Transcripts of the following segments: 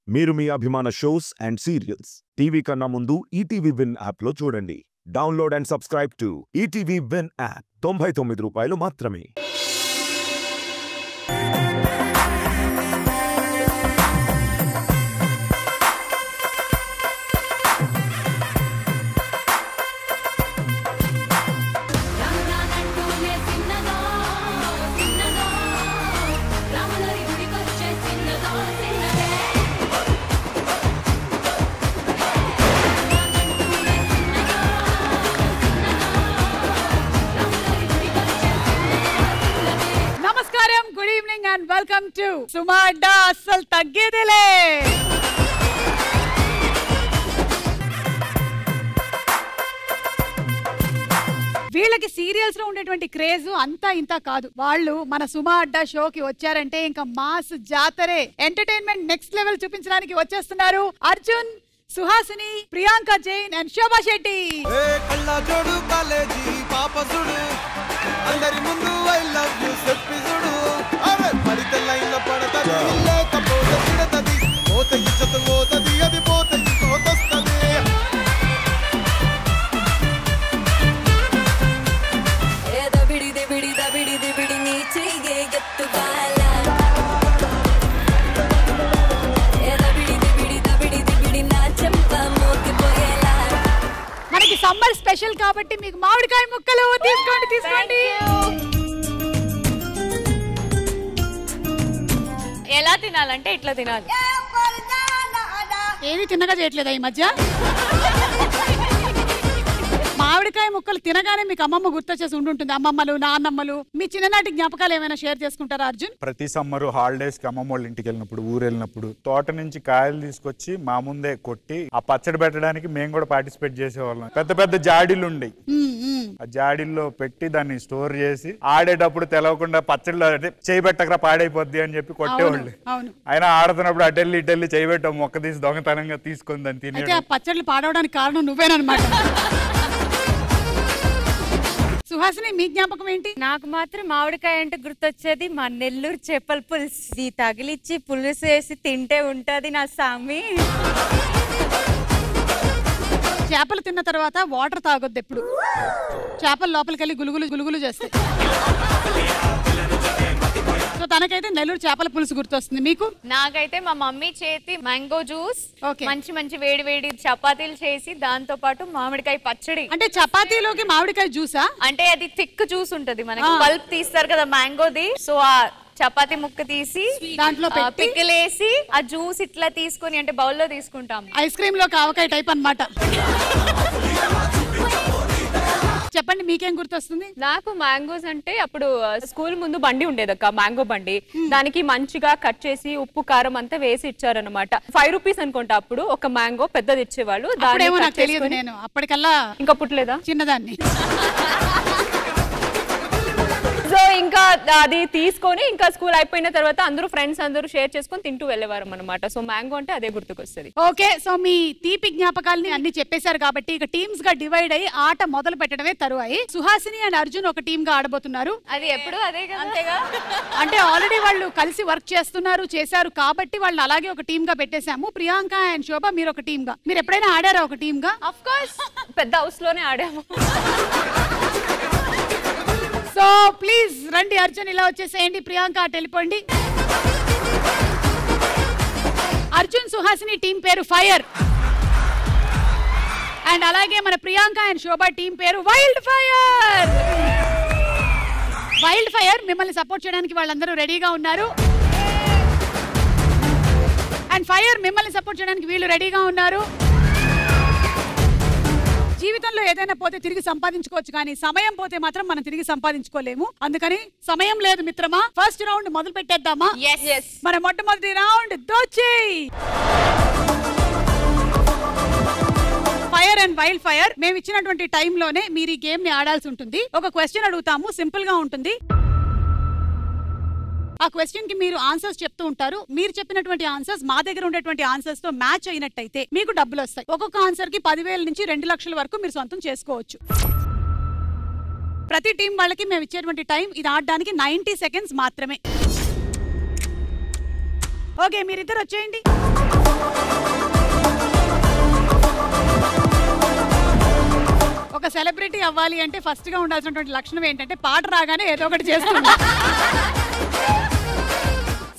మీరు మీ అభిమాన shows and serials TV కన్నా ముందు ఈటీవీ విన్ యాప్లో చూడండి. Download and subscribe to ETV win app. 99 రూపాయలు మాత్రమే. And welcome to Suma Adda Assal Taggedele. వీళ్ళకి సీరియల్స్ లో ఉండేటువంటి క్రేజ్ అంతా ఇంత కాదు. వాళ్ళు మన సుమా అడ్డా షోకి వచ్చారంటే ఇంకా మాస్ జాతరే, ఎంటర్టైన్మెంట్ నెక్స్ట్ లెవెల్ చూపించడానికి వచ్చేస్తున్నారు. అర్జున్, సుహాసిని, ప్రియాంక జైన్ అండ్ శోభా శెట్టి. అందరి ముందు ఐ లవ్ యు చెప్పి చూడు, అరే పడితే లైన్లో పడతది, లేకపోతే తిడతది, పోత ఇచ్చత పోతది, అది పోత ఇంకోతొస్తది. దబిడి నీ చెయ్యే ఎత్తుగాల, దబిడి నా చెంప మోగిపోయేలా. మనకి సమ్మర్ స్పెషల్ కాబట్టి మీకు మామిడికాయ ముక్కలు తీసుకోండి. ఎలా తినాలంటే ఇట్లా తినాలి. ఏది తిన్నగా చేయట్లేదా ఈ మధ్య? మామిడికాయ ముక్కలు తినగానే మీకు అమ్మమ్మ గుర్తొచ్చేసి ఉంటుంటుంది. అమ్మమ్మలు, నాన్నమ్మలు, మీ చిన్ననాటి జ్ఞాపకాలు ఏమైనా షేర్ చేసుకుంటారా అర్జున్? ప్రతి సమ్మర్ హాలిడేస్ కి అమ్మమ్మ వాళ్ళ ఇంటికి వెళ్ళినప్పుడు, ఊరు వెళ్ళినప్పుడు తోట నుంచి కాయలు తీసుకొచ్చి మా ముందే కొట్టి ఆ పచ్చడి పెట్టడానికి మేము కూడా పార్టిసిపేట్ చేసేవాళ్ళం. పెద్ద పెద్ద జాడీలు ఉండేవి, ఆ జాడీల్లో పెట్టి దాన్ని స్టోర్ చేసి ఆడేటప్పుడు తెలవకుండా పచ్చడిలో చేయబెట్టకరా పాడైపోద్ది అని చెప్పి కొట్టేవాళ్ళు. అయినా ఆడుతున్నప్పుడు అటెల్లి చేయబెట్టాం, మొక్క తీసి దొంగతనంగా తీసుకొని దాన్ని తినే. పచ్చళ్ళు పాడవడానికి కారణం నువ్వేనమాట. సుహాసిని, మీ జ్ఞాపకం ఏంటి? నాకు మాత్రం మామిడికాయ అంటే గుర్తొచ్చేది మా నెల్లూరు చేపల పులుసు. తగిలిచ్చి పులుసు వేసి తింటే ఉంటది నా సామి. చేపలు తిన్న తర్వాత వాటర్ తాగొద్దు ఎప్పుడు. చేపలు లోపలికి వెళ్ళి గులుగులు చేస్తాయి. సో తనకైతే నెల్లూరు చేపల పులుసు గుర్తొస్తుంది. మీకు? నాకైతే మా మమ్మీ చేతి మ్యాంగో జ్యూస్, మంచి వేడి చపాతీలు చేసి దాంతో పాటు మామిడికాయ పచ్చడి. అంటే చపాతీలోకి మామిడికాయ జ్యూసా? అంటే అది థిక్ జ్యూస్ ఉంటది, మనకి పల్ప్ తీస్తారు కదా మ్యాంగోది. సో ఆ చపాతీ ముక్క తీసి దాంట్లో పిక్కలేసి ఆ జ్యూస్ ఇట్లా తీసుకొని అంటే బౌల్లో తీసుకుంటాం. ఐస్ క్రీమ్ లో ఆవకాయ టైప్ అన్నమాట. చెప్పండి, మీకేం గుర్తొస్తుంది? నాకు మ్యాంగోస్ అంటే అప్పుడు స్కూల్ ముందు బండి ఉండేదక్క, మ్యాంగో బండి. దానికి మంచిగా కట్ చేసి ఉప్పు కారం అంతా వేసి ఇచ్చారనమాట. 5 రూపీస్ అనుకుంటా అప్పుడు ఒక మ్యాంగో పెద్దది ఇచ్చేవాళ్ళు. నేను అప్పటికల్లా ఇంకా పుట్టలేదా, చిన్నదాన్ని. సో ఇంకా అది తీసుకొని ఇంకా స్కూల్ అయిపోయిన తర్వాత అందరూ ఫ్రెండ్స్ అందరూ షేర్ చేసుకొని తింటూ వెళ్ళేవారు అనమాట. సో మ్యాంగో అంటే అదే గుర్తుకొస్తుంది. ఓకే, సో మీ తీపి జ్ఞాపకాలని అన్ని చెప్పేశారు కాబట్టి ఇక టీమ్స్ గా డివైడ్ అయ్యి ఆట మొదలు పెట్టడమే తరువాయి. సుహాసిని అండ్ అర్జున్ ఒక టీమ్ గా ఆడబోతున్నారు. అది ఎప్పుడు అదే అంతేగా, అంటే ఆల్రెడీ వాళ్ళు కలిసి వర్క్ చేశారు కాబట్టి వాళ్ళు అలాగే ఒక టీమ్ గా పెట్టేశాము. ప్రియాంక అండ్ శోభ మీరు ఒక టీమ్ గా. మీరు ఎప్పుడైనా ఆడారా ఒక టీమ్ గా? ఆఫ్ కోర్స్, పెద్ద హౌస్ లోనే ఆడాము. సో ప్లీజ్ రండి, అర్జున్ ఇలా వచ్చేసేయండి, ప్రియాంక అటు వెళ్ళిపోండి. అర్జున్ సుహాసిని టీం పేరు ఫైర్, అండ్ అలాగే మన ప్రియాంక అండ్ శోభా టీం పేరు వైల్డ్ ఫైర్. వైల్డ్ ఫైర్ మిమ్మల్ని సపోర్ట్ చేయడానికి వాళ్ళందరూ రెడీగా ఉన్నారు, అండ్ ఫైర్ మిమ్మల్ని సపోర్ట్ చేయడానికి వీళ్ళు రెడీగా ఉన్నారు. జీవితంలో ఏదైనా పోతే తిరిగి సంపాదించుకోవచ్చు, కానీ సమయం పోతే మాత్రం మనం తిరిగి సంపాదించుకోలేము. అందుకని సమయం లేదు మిత్రమా, ఫస్ట్ రౌండ్ మొదలు పెట్టేద్దామా? మన మొట్టమొదటి round Dochey. Fire and wild fire, మేము ఇచ్చినటువంటి టైంలోనే మీరు ఈ గేమ్ ని ఆడాల్సి ఉంటుంది. ఒక క్వశ్చన్ అడుగుతాము, సింపుల్ గా ఉంటుంది. ఆ క్వశ్చన్ కి మీరు ఆన్సర్స్ చెప్తూ ఉంటారు. మీరు చెప్పినటువంటి ఆన్సర్స్ మా దగ్గర ఉండేటువంటి ఆన్సర్స్ తో మ్యాచ్ అయినట్టయితే మీకు డబ్బులు వస్తాయి. ఒక్కొక్క ఆన్సర్ కి 10,000 నుంచి 2 లక్షల వరకు మీరు సొంతం చేసుకోవచ్చు. ప్రతి టీం వాళ్ళకి మేము ఇచ్చేటువంటి టైం ఇది ఆడడానికి 90 సెకండ్స్ మాత్రమే. ఓకే, మీరిద్దరు వచ్చేయండి. అవ్వాలి అంటే ఫస్ట్ గా ఉండాల్సినటువంటి లక్షణం ఏంటంటే పాట రాగానే ఏదో ఒకటి చేస్తుంది.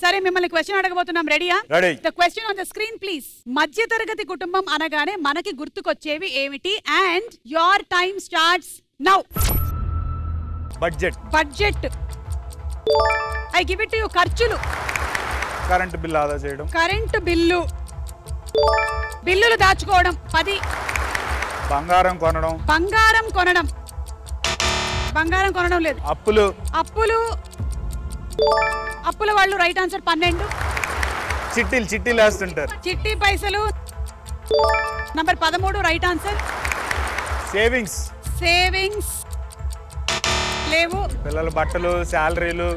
సరే మిమ్మల్ని క్వశ్చన్ అడగబోతున్నాం. రెడీయా? The question on the screen please. మధ్య తరగతి కుటుంబం అనగానే మనకి గుర్తుకొచ్చేవి ఏమిటి? And your time starts now. Budget. Budget. I give it to you. ఖర్చులు. కరెంట్ బిల్ ఆదా చేయడం. Current bill. బిల్లులు దాచుకోవడం. 10. బంగారం కొనడం. బంగారం కొనడం. బంగారం కొనడం లేదు. అప్పులు. అప్పులు. అప్పుల వాళ్ళు రైట్ ఆన్సర్. 12. చిట్టీలు వేస్తుంటారు. చిట్టి పైసలు. Number 13 right answer. Savings. Savings లేవు. పిల్లల బట్టలు, శాలరీలు.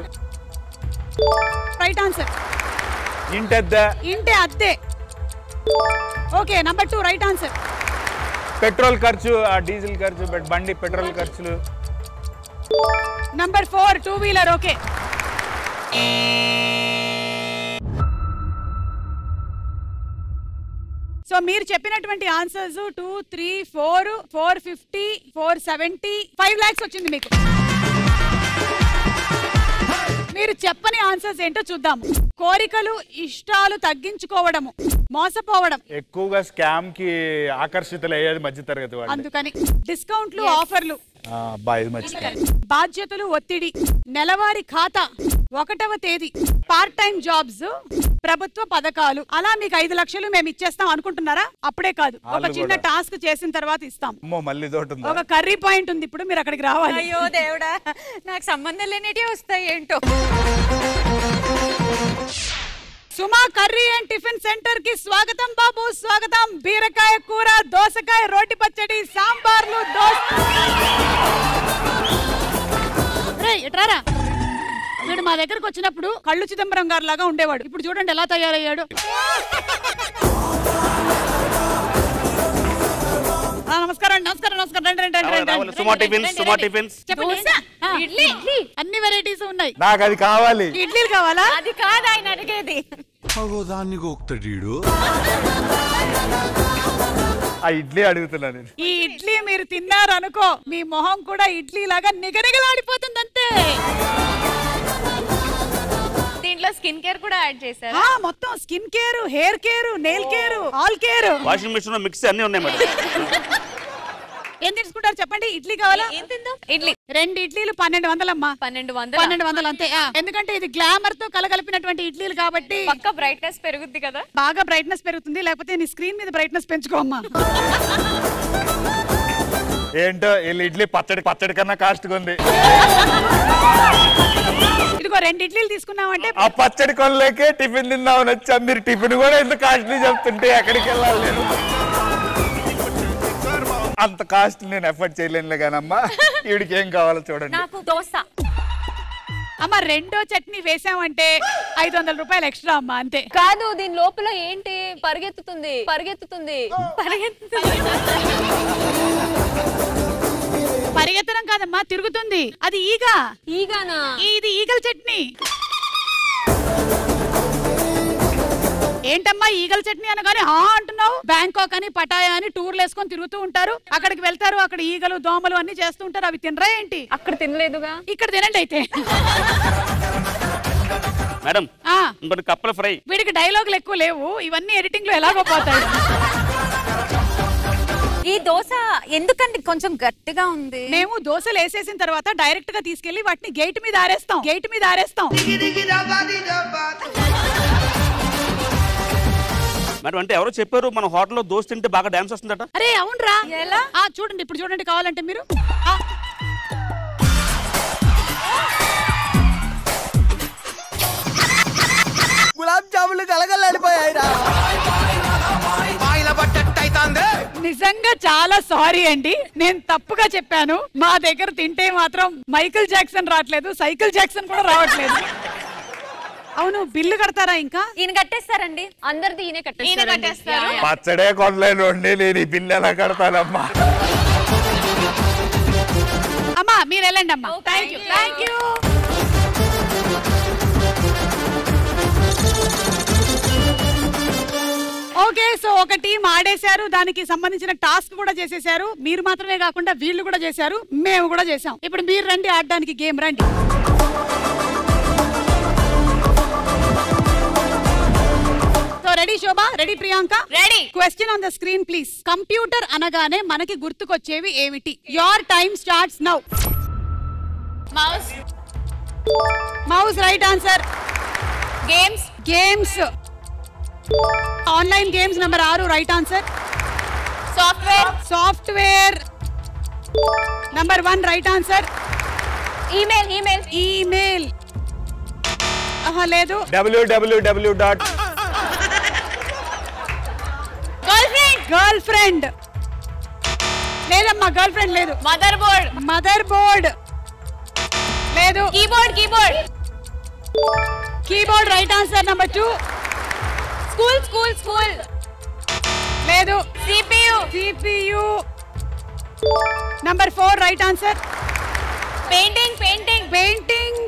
Right answer. ఇంటద్దె. ఇంటి అద్దె. Okay number 2 right answer. Petrol ఖర్చు, డీజిల్ ఖర్చు, బండి పెట్రోల్ ఖర్చులు. Number 4 2 wheeler. ఓకే సో మీరు చెప్పినటువంటి ఆన్సర్స్ 2 3 4 450 470 5 lakhs వచ్చింది మీకు. మీరు చెప్పని ఆన్సర్స్ ఏంటో చూద్దాం. కోరికలు ఇష్టాలు తగ్గించుకోవడము, మోసపోవడం, ఎక్కువగా స్కామ్ కి ఆకర్షితులయ్యేది మధ్య తరగతి వాళ్ళు. అందుకని డిస్కౌంట్లు, ఆఫర్లు, బాధ్యతలు, ఒత్తిడి, నెలవారీ ఖాతా, 1వ తేదీ, పార్ట్ టైం జాబ్స్, ప్రభుత్వ పథకాలు. అలా మీకు 5 లక్షలు మేము ఇచ్చేస్తాం అనుకుంటున్నారా? అప్పుడే కాదు, ఒక చిన్న టాస్క్ చేసిన తర్వాత ఇస్తాం. ఒక కర్రీ పాయింట్ ఉంది, ఇప్పుడు మీరు అక్కడికి రావాలి. అయ్యో దేవుడా, నాకు సంబంధం లేనిటే వస్తాయి ఏంటో. సుమా కర్రీ అండ్ టిఫిన్ సెంటర్ కి స్వాగతం బాబు, స్వాగతం. బీరకాయ కూర, దోసకాయ, రోటి పచ్చడి, సాంబార్లు, ఎట్రారా. వీడు మా దగ్గరకు వచ్చినప్పుడు కళ్ళు చిదంబరం గారు లాగా ఉండేవాడు. ఇప్పుడు చూడండి ఎలా తయారయ్యాడు. నమస్కారం. అన్ని వెరైటీస్ ఉన్నాయి. నాకు అది కావాలి. ఇడ్లీలు కావాలా? అది కాదు ఆయన అడిగేది. ఆ ఇడ్లీ అడుగుతున్నా నేను. ఈ ఇడ్లీ మీరు తిన్నారనుకో, మీ మొహం కూడా ఇడ్లీ లాగా నిగనిగలాడిపోతుంది అంతే. దీంట్లో స్కిన్ కేర్ కూడా యాడ్ చేశారు. మొత్తం skin care, hair care, nail care, all care. Washing machine mixie అన్ని ఉన్నాయి మేడం. ఏం తీసుకుంటారు చెప్పండి? ఇడ్లీ కావాలా? ఇడ్లీ 2 ఇడ్లీలు 1200 అమ్మా. 1200 అంతే. ఎందుకంటే ఇది గ్లామర్ తో కలగలిపినటువంటి ఇడ్లీలు కాబట్టి పక్క బ్రైట్నెస్ పెరుగుద్ది కదా. బాగా బ్రైట్నెస్ పెరుగుతుంది, లేకపోతే నీ స్క్రీన్ మీద బ్రైట్నెస్ పెంచుకోమ్మా. ఏంటో ఇడ్లీ పచ్చడి కన్నా కాస్ట్ ఉంది. ఇదిగో 2 ఇడ్లీలు తీసుకున్నామంటే ఆ పచ్చడి కొనలేకే టిఫిన్ తిందామని వచ్చా. మీరు టిఫిన్ కూడా ఎంత కాస్ట్లీ చెప్తుంటే ఎక్కడికి వెళ్ళాలి నేను? అంత కాస్ట్ నేను ఎఫర్ట్ చేయలేనులే కానమ్మా. వీడికి ఏం కావాలో చూడండి. నాకు దోశ. అమ్మ 2వ చట్నీ వేసామంటే 500 రూపాయలు ఎక్స్ట్రా అమ్మా, అంతే. కాదు, దీని లోపల ఏంటి? పరిగెత్తుతుంది. పరిగెత్తడం కాదమ్మా, తిరుగుతుంది. అది ఈగానా? ఇది ఈగల చట్నీ. ఏంటమ్మా ఈగల చట్నీ అనగానే అంటున్నావు? బ్యాంకాక్ అని, పటాయా అని టూర్లు వేసుకొని తిరుగుతూ ఉంటారు. అక్కడికి వెళ్తారు, అక్కడ ఈగలు, దోమలు అన్ని చేస్తూ ఉంటారు. అవి తినరా ఏంటి? అక్కడ తినలేదుగా, ఇక్కడ తినండి అయితే. మేడం ఇంకొక కప్పల ఫ్రై. వీడికి డైలాగులు ఎక్కువ లేవు, ఇవన్నీ ఎడిటింగ్ లో ఎలాగో పోతాయి. ఈ దోశ ఎందుకంటే కొంచెం గట్టిగా ఉంది. మేము దోశలు వేసేసిన తర్వాత డైరెక్ట్ గా తీసుకెళ్లి వాటిని గేట్ మీద ఆరేస్తాం. మేడం అంటే ఎవరో చెప్పారు మన హోటల్లో దోశ తింటే బాగా డాన్స్ వస్తుందట. అరే అవునరా? ఎలా? చూడండి, ఇప్పుడు చూడండి కావాలంటే మీరు. గులాబ్ జాములు కలగలడిపోయాయిరా. నిజంగా చాలా సారీ అండి, నేను తప్పుగా చెప్పాను. మా దగ్గర తింటే మాత్రం మైకిల్ జాక్సన్ రావట్లేదు, సైకిల్ జాక్సన్ కూడా రావట్లేదు. అవును, బిల్లు కడతారా? ఇంకా ఈయన కట్టేస్తారండి. అందరిది ఈయన కట్టేస్తారు. పచ్చడే కొనలేను, నేను ఈ బిల్లు ఎలా కడతానమ్మా? అమ్మా మీరు వెళ్ళండి అమ్మా. Thank you. ఓకే, సో ఒక టీం ఆడేశారు, దానికి సంబంధించిన టాస్క్ కూడా చేసేశారు. మీరు మాత్రమే కాకుండా వీళ్ళు కూడా చేశారు, మేము కూడా చేసాం. ఇప్పుడు మీరు రండి ఆడడానికి గేమ్, రండి. So ready Shobha, ready Priyanka, ready. Question on the screen please. Computer అనగానే మనకి గుర్తుకొచ్చేవి ఏమిటి? Your time starts now. Mouse. Mouse right answer. Games. Games. Online games number 6 right answer. Software. Software number 1 right answer. Email. Email. Email లేదు. www. Girlfriend. Girl friend లేదమ్మా, girl friend లేదు. Mother board. Mother board లేదు. Keyboard. Keyboard. Keyboard right answer number 2. School. School. School లేదు. CPU. CPU number 4 right answer. Painting. Painting. Painting.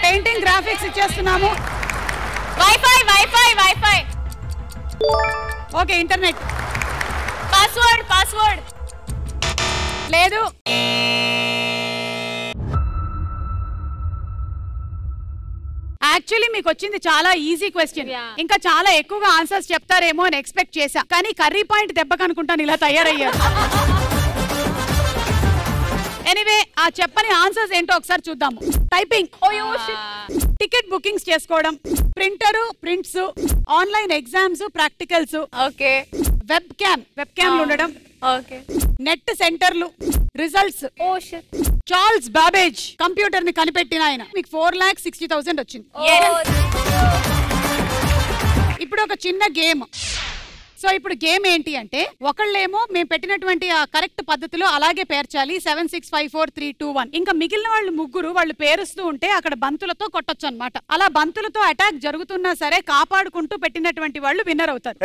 Painting graphics ఇచ్చేస్తున్నాము. Wifi. Wifi. Wifi. Okay, internet. Password. Password లేదు. Actually మీకు వచ్చింది చాలా easy question. ఇంకా చాలా ఎక్కువగా ఆన్సర్స్ చెప్తారేమో అని ఎక్స్పెక్ట్ చేశా, కానీ కర్రీ పాయింట్ దెబ్బకు అనుకుంటాను ఇలా తయారయ్యారు. ఎనీవే, ఆ చెప్పని ఆన్సర్స్ ఏంటో ఒకసారి చూద్దాము. టైపింగ్, టికెట్ బుకింగ్స్ చేసుకోవడం, printer, prints, online exams, practicals, okay, web cam ఉండడం, ఓకే, నెట్ సెంటర్లు, results. Oh shit. Charles Babbage computer ని కనిపెట్టిన ఆయన. మీకు 4,60,000 వచ్చింది. ఇప్పుడు ఒక చిన్న గేమ్. సో ఇప్పుడు గేమ్ ఏంటి అంటే, ఒకళ్ళేమో మేము పెట్టినటువంటి ఆ కరెక్ట్ పద్ధతిలో అలాగే పేర్చాలి. 7 6 5 4 3 2 1. ఇంకా మిగిలిన వాళ్ళు ముగ్గురు వాళ్ళు పేరుస్తూ ఉంటే అక్కడ బంతులతో కొట్టొచ్చు అన్నమాట. అలా బంతులతో అటాక్ జరుగుతున్నా సరే కాపాడుకుంటూ పెట్టినటువంటి వాళ్ళు విన్నర్ అవుతారు.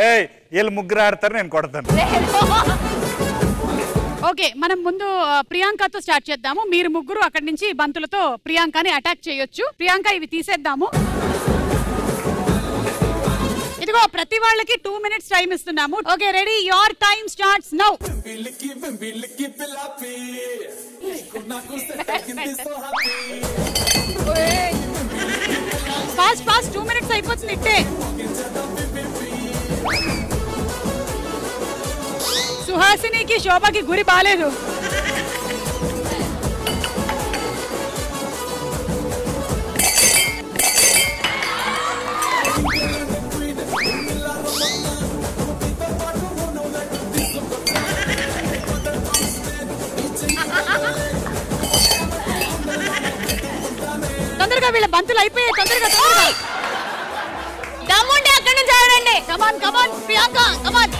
వీళ్ళు ముగ్గురు ఆడతారు, నేను కొడతాను. ఓకే, మనం ముందు ప్రియాంకతో స్టార్ట్ చేద్దాము. మీరు ముగ్గురు అక్కడి నుంచి బంతులతో ప్రియాంకని అటాక్ చేయొచ్చు. ప్రియాంక, ఇవి తీసేద్దాము. ఇదిగో ప్రతి వాళ్ళకి 2 minutes టైం ఇస్తున్నాము. Okay, ready? Your time starts now. Fast fast, 2 minutes అయిపోతుంది ఇట్టే. సుహాసినికి, శోభకి గురి బాలేదు. తొందరగా వీళ్ళ బంతులు అయిపోయాయి. తొందరగా తొందరగా. దమ్ముంటే అక్కడి నుంచి ఆడండి. Come on come on Priyanka, come on.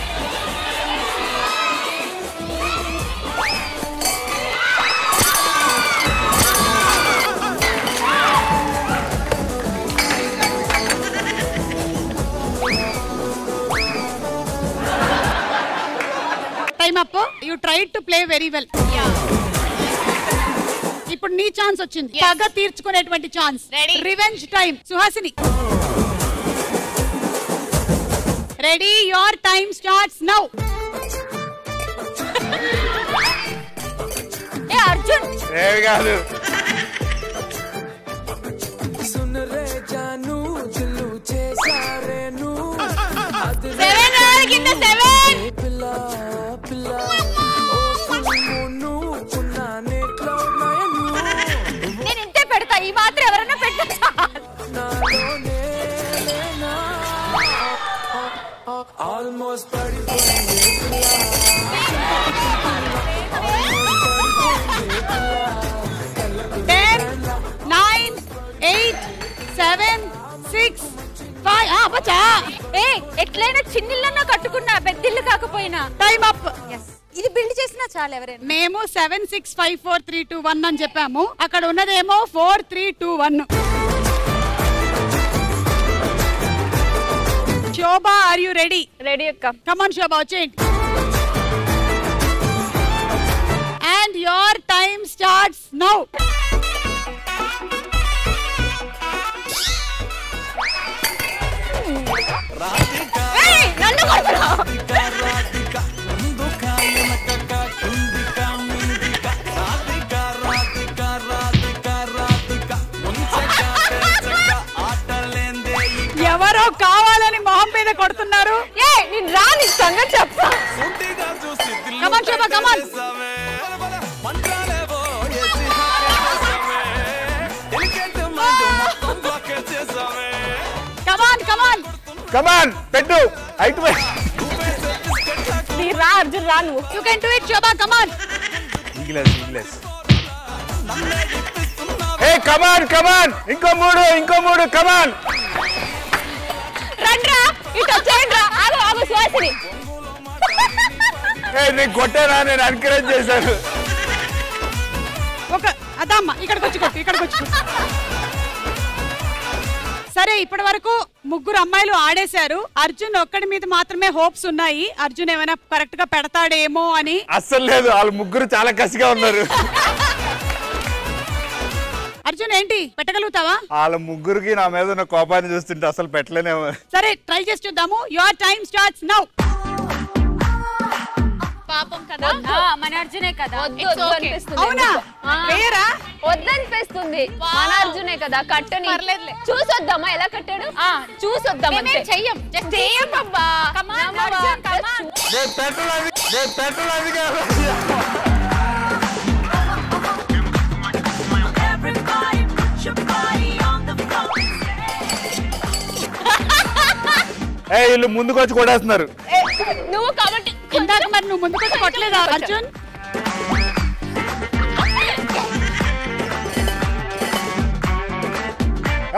Time up. You tried to play very well. ఇప్పుడు నీ ఛాన్స్ వచ్చింది, పగ తీర్చుకునేటువంటి chance. Revenge time. Suhasini, ready? Your time starts now. ఏ అర్జున్, ఏవి కాదు. కింద 7. నేను ఇంతే పెడతా, ఈ మాత్రం ఎవరైనా పెట్టా. ఆల్మోస్ట్ 10 9 8 7 6 5. అబ్బా, ఏ ఎట్లైనా చిన్నిళ్ళన్నా కట్టుకున్నా, పెద్దిల్లు కాకపోయినా. Time up. ఇది బిల్డ్ చేసినా చాలు ఎవరైనా. మేము 7 6 5 4 3 2 1 అని చెప్పాము. అక్కడ ఉన్నదేమో 4 3 2 1. Shobha, are you ready? Ready అక్క. కమాన్ శోభా, వచ్చేయండి. And your time starts now. A మీద కొడుతున్నారు. నేను రాని సంగతి చెప్తా. కమాన్ శోభ కమాన్. కమాన్ కమాన్ కమాన్ పెట్టు అయిట్ రా అర్జున్ రా నువ్వు. You can do it Shobha come on. English ఏ కమాన్ కమాన్ ఇంకో మూడు కమాన్. రండ్రా ఇటు వచ్చేయండి రా. ఆగు సుహాసిని. నేను కొట్టానా? నేను ఎన్కరేజ్ చేశాను. ఒక అదమ్మా ఇక్కడికి వచ్చి సరే ఇప్పటి వరకు ముగ్గురు అమ్మాయిలు ఆడేశారు. అర్జున్ ఒక్కడి మీద మాత్రమే హోప్స్ ఉన్నాయి. అర్జున్ ఏమైనా కరెక్ట్ గా పెడతాడేమో అని. అస్సలు లేదు, వాళ్ళు ముగ్గురు చాలా కసిగా ఉన్నారు. అర్జున్ ఏంటి పెట్టగలుగుతావా? వాళ్ళ ముగ్గురికి నా మీద ఉన్న కోపాన్ని చూస్తుంటే అసలు పెట్టలేనేమో. సరే ట్రై చేసి చూద్దాము. Your time starts now. పాపం కదా మన అర్జునే కదా. అవునా వేరా వద్దనిపిస్తుంది. మన అర్జునే కదా కట్టని. చూసొద్దామా ఎలా కట్టాడు? చూసొద్దామా. చెయ్యమ్మా. వీళ్ళు ముందుకు వచ్చి కొట్టేస్తున్నారు. నువ్వు కాబట్టి ఇందాక మరి నువ్వు ముందుకు వచ్చి కొట్టలేదా అర్జున్?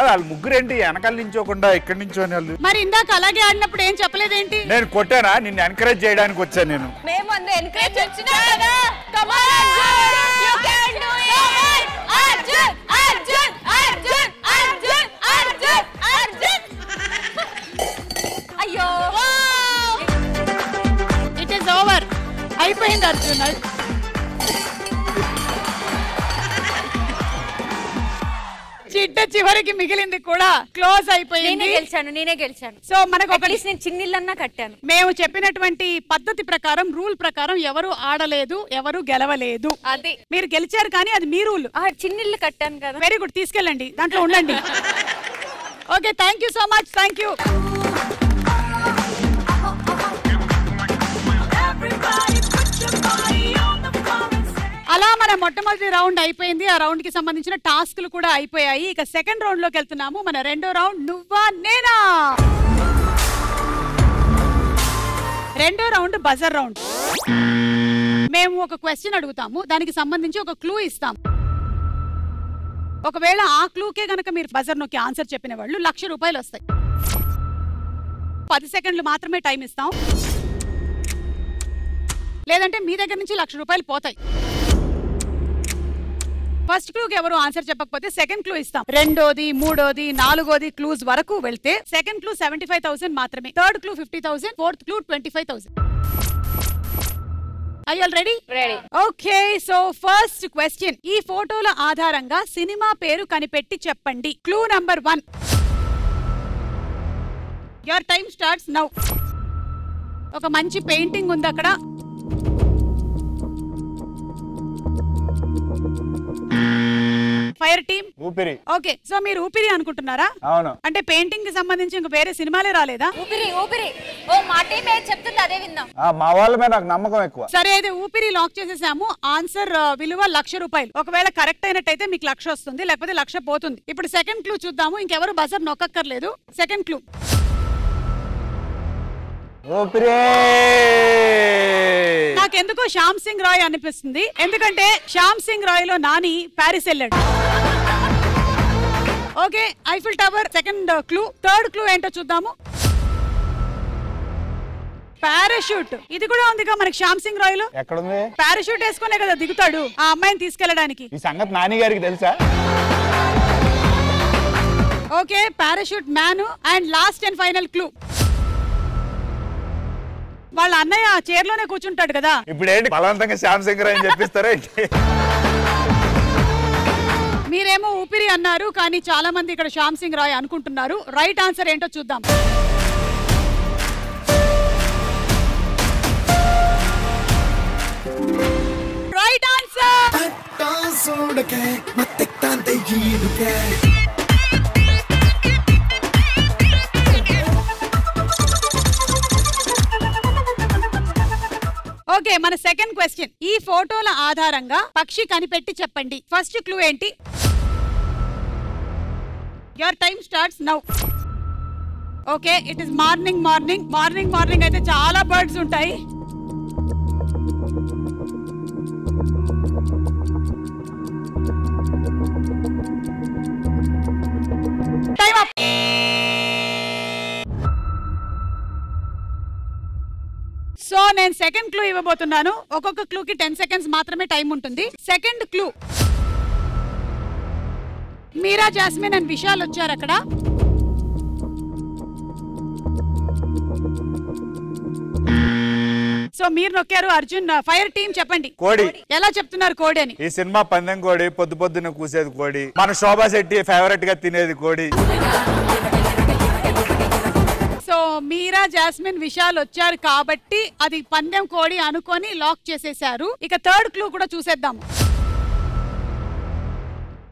వాళ్ళ ముగ్గురు ఏంటి వెనకాల నించోకుండా ఇక్కడి నుంచో వాళ్ళు. మరి ఇందాక అలాగే ఆడినప్పుడు ఏం చెప్పలేదేంటి? నేను కొట్టానా? నిన్ను ఎంకరేజ్ చేయడానికి వచ్చాను నేను. మేము అందరూ ఎంకరేజ్ వచ్చినా కదా. Come on Arjun you can do it. Arjun Arjun Arjun Arjun Arjun Arjun. అయ్యో ఇట్ ఇస్ ఓవర్. అయిపోయింది అర్జున్. చిట్ట చివరికి మిగిలింది కూడా క్లోజ్ అయిపోయింది. నేనే గెలిచాను. సో మనకు నేను చిన్నిళ్ళన్నా కట్టాను. మేము చెప్పినటువంటి పద్ధతి ప్రకారం రూల్ ప్రకారం ఎవరు ఆడలేదు, ఎవరు గెలవలేదు. అది మీరు గెలిచారు కానీ అది మీ రూల్. చిన్నిళ్ళు కట్టాను కదా. వెరీ గుడ్, తీసుకెళ్ళండి, దాంట్లో ఉండండి. Okay thank you so much. Thank you. అలా మన మొట్టమొదటి రౌండ్ అయిపోయింది. ఆ రౌండ్ కి సంబంధించిన టాస్క్లు కూడా అయిపోయాయి. ఇక సెకండ్ రౌండ్ లోకి వెళ్తున్నాము. మన రెండో రౌండ్ నువ్వా నేనా. రెండో రౌండ్ బజర్ రౌండ్. మేము ఒక క్వశ్చన్ అడుగుతాము, దానికి సంబంధించి ఒక క్లూ ఇస్తాం. ఒకవేళ ఆ క్లూకే గనక మీరు బజర్ నొక్కి ఆన్సర్ చెప్పిన వాళ్ళు 1,00,000 రూపాయలు వస్తాయి. 10 సెకండ్లు మాత్రమే టైం ఇస్తాం. లేదంటే మీ దగ్గర నుంచి 1,00,000 రూపాయలు పోతాయి. ఫస్ట్ క్లూకి ఎవరు ఆన్సర్ చెప్పకపోతే సెకండ్ క్లూ ఇస్తాం. రెండోది, మూడోది, నాలుగోది క్లూస్ వరకు వెళ్తే సెకండ్ క్లూ 75,000 మాత్రమే. Third clue 50,000, fourth clue 25,000. Are you all ready? Ready. Okay, so first question. ఈ ఫోటోల ఆధారంగా సినిమా పేరు కనిపెట్టి చెప్పండి. Clue number 1. Your time starts now. ఒక మంచి పెయింటింగ్ ఉంది అక్కడ. ఫైర్ టీమ్ ఊపిరి. ఓకే, సో మీరు ఊపిరి అనుకుంటున్నారా? అవును. అంటే పెయింటింగ్ కి సంబంధించి ఇంకా వేరే సినిమాలే రాలేదా? ఊపిరి ఓ మా టీం ఏం చెప్తుంది అదే విందాం. మా వాళ్ళ మీద నాకు నమ్మకం ఎక్కువ. సరే అయితే ఊపిరి లాక్ చేసేసాము. ఆన్సర్ విలువ 1,00,000 రూపాయలు. ఒకవేళ కరెక్ట్ అయినట్టయితే మీకు 1,00,000 వస్తుంది, లేకపోతే 1,00,000 పోతుంది. ఇప్పుడు సెకండ్ క్లూ చూద్దాము. ఇంకెవరు బజర్ నొక్కక్కర్లేదు. సెకండ్ క్లూ నాకెందుకో శ్యామ్ సింగ్ రాయ్ అనిపిస్తుంది. ఎందుకంటే శ్యామ్ సింగ్ రాయ్ లో నాని ప్యారిస్ వెళ్ళాడు. Okay, Eiffel tower second clue. Third clue ఏంటో చూద్దాము. పారాషూట్. ఇది కూడా ఉందిగా మనకి శ్యామ్ సింగ్ రాయ్ లో. ఎక్కడుంది? పారాషూట్ వేసుకునే కదా దిగుతాడు ఆ అమ్మాయిని తీసుకెళ్ళడానికి. ఈ సంగతి నాని గారికి తెలుసా? Okay, parachute man. And last and final clue. వాళ్ళ అన్నయ్య చైర్ లోనే కూర్చుంటాడు కదా. ఇప్పుడు ఏంటి బలవంతంగా శ్యామ్ సింగ్ రాయ్ అని చెప్పిస్తారా? మీరేమో ఊపిరి అన్నారు, కానీ చాలా మంది ఇక్కడ శ్యామ్ సింగ్ రాయ్ అనుకుంటున్నారు. రైట్ ఆన్సర్ ఏంటో చూద్దాం. Right answer. ఓకే, మన సెకండ్ క్వశ్చన్. ఈ ఫోటోల ఆధారంగా పక్షి కనిపెట్టి చెప్పండి. ఫస్ట్ క్లూ ఏంటి? Your time starts now. Okay, it is morning. Morning morning morning అయితే చాలా బర్డ్స్ ఉంటాయి. Time up. సో నేను సెకండ్ క్లూ ఇవ్వబోతున్నాను. ఒక్కొక్క క్లూకి 10 సెకండ్స్ మాత్రమే టైం ఉంటుంది. Second clue, Meera, jasmine and Vishal వచ్చారు అక్కడ. సో మీరు నొక్కారు. అర్జున్, ఫైర్ టీమ్ చెప్పండి. కోడి. ఎలా చెప్తున్నారు కోడి అని? ఈ సినిమా పందెం కోడి, పొద్దు పొద్దున కూసేది కోడి, మన శోభా శెట్టి ఫేవరెట్ గా తినేది కోడి. సో మీరా, జాస్మిన్, విశాల్ వచ్చారు కాబట్టి అది పందెం కోడి అనుకొని లాక్ చేసేశారు. ఇక థర్డ్ క్లూ కూడా చూసేద్దాము.